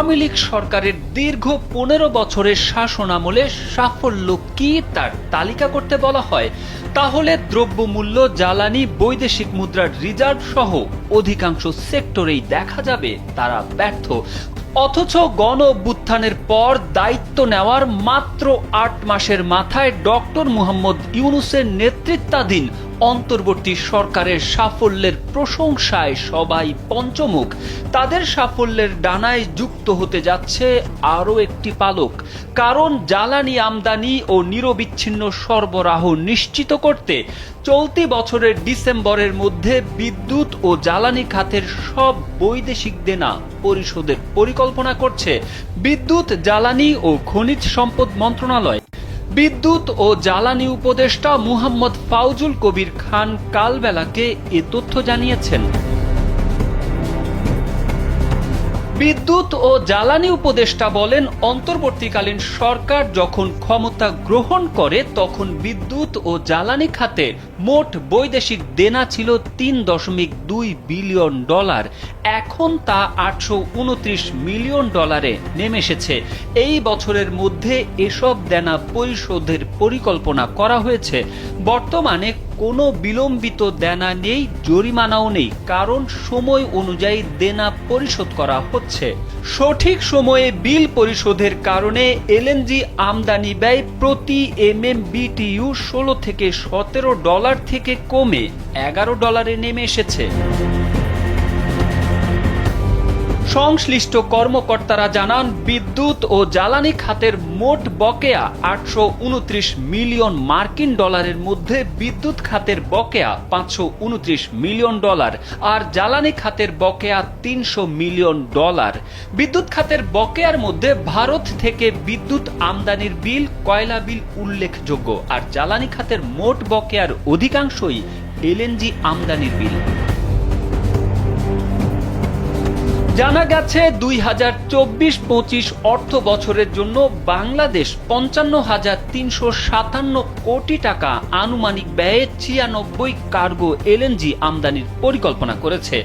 আওয়ামী লীগ সরকারের দীর্ঘ 15 বছরের শাসনামলে সাফল্য কি তার তালিকা করতে বলা হয়, তাহলে দ্রব্যমূল্য, জ্বালানি, বৈদেশিক মুদ্রার রিজার্ভ সহ অধিকাংশ সেক্টরেই দেখা যাবে তারা ব্যর্থ। অথচ গণ অভ্যুত্থানের পর দায়িত্ব নেওয়ার মাত্র 8 মাসের মাথায় ডক্টর মুহাম্মদ ইউনূসের নেতৃত্বাধীন অন্তর্বর্তী সরকারের সাফল্যের প্রশংসায় সবাই পঞ্চমুখ। তাদের সাফল্যের ডানায় যুক্ত হতে যাচ্ছে আরও একটি পালক, কারণ জ্বালানি আমদানি ও নিরবিচ্ছিন্ন সরবরাহ নিশ্চিত করতে চলতি বছরের ডিসেম্বরের মধ্যে বিদ্যুৎ ও জ্বালানি খাতের সব বৈদেশিক দেনা পরিশোধের পরিকল্পনা করছে বিদ্যুৎ, জ্বালানি ও খনিজ সম্পদ মন্ত্রণালয়। বিদ্যুৎ ও জ্বালানি উপদেষ্টা মুহাম্মদ ফাউজুল কবির খান কালবেলাকে এ তথ্য জানিয়েছেন। বিদ্যুৎ ও জ্বালানি উপদেষ্টা বলেন, অন্তর্বর্তীকালীন সরকার যখন ক্ষমতা গ্রহণ করে তখন বিদ্যুৎ ও জ্বালানি খাতে মোট বৈদেশিক দেনা ছিল $3.2 বিলিয়ন। এখন তা $829 মিলিয়ন নেমে এসেছে। এই বছরের মধ্যে এসব দেনা পরিশোধের পরিকল্পনা করা হয়েছে। বর্তমানে কোনো বিলম্বিত দেনা নেই, জরিমানাও নেই, কারণ সময় অনুযায়ী দেনা পরিশোধ করা হচ্ছে। সঠিক সময়ে বিল পরিশোধের কারণে এলএনজি আমদানি ব্যয় প্রতি MMBTU $16 থেকে $17 থেকে কমে $11 নেমে এসেছে। সংশ্লিষ্ট কর্মকর্তারা জানান, বিদ্যুৎ ও জ্বালানি খাতের মোট বকেয়া $829 মিলিয়ন, মধ্যে বিদ্যুৎ খাতের বকেয়া $529 মিলিয়ন আর জ্বালানি খাতের বকেয়া $300 মিলিয়ন। বিদ্যুৎ খাতের বকেয়ার মধ্যে ভারত থেকে বিদ্যুৎ আমদানির বিল, কয়লা বিল উল্লেখযোগ্য, আর জ্বালানি খাতের মোট বকেয়ার অধিকাংশই এলএনজি আমদানির বিল। জানা গেছে 2024-25 অর্থ বছরের জন্য বাংলাদেশ 55,357 কোটি টাকা আনুমানিক ব্যয়ে 96 কার্গো এলএনজি আমদানির পরিকল্পনা করেছে।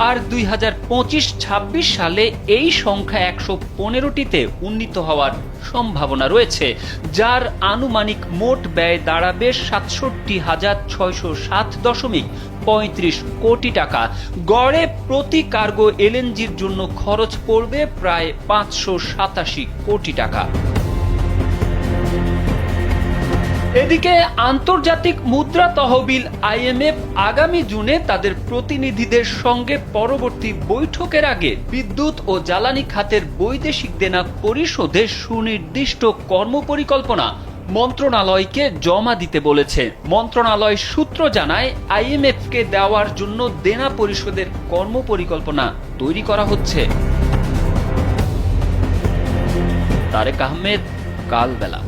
আর 2025-26 সালে এই সংখ্যা 115টিতে উন্নীত হওয়ার সম্ভাবনা রয়েছে, যার আনুমানিক মোট ব্যয় দাঁড়াবে 67,607.35 কোটি টাকা। গড়ে প্রতি কার্গো এলএনজির জন্য খরচ পড়বে প্রায় 587 কোটি টাকা। এদিকে আন্তর্জাতিক মুদ্রা তহবিল IMF আগামী জুনে তাদের প্রতিনিধিদের সঙ্গে পরবর্তী বৈঠকের আগে বিদ্যুৎ ও জ্বালানি খাতের বৈদেশিক দেনা পরিশোধে সুনির্দিষ্ট কর্মপরিকল্পনা মন্ত্রণালয়কে জমা দিতে বলেছে। মন্ত্রণালয় সূত্র জানায়, IMF-কে দেওয়ার জন্য দেনা পরিশোধের কর্মপরিকল্পনা তৈরি করা হচ্ছে। তারেক আহমেদ, কালবেলা।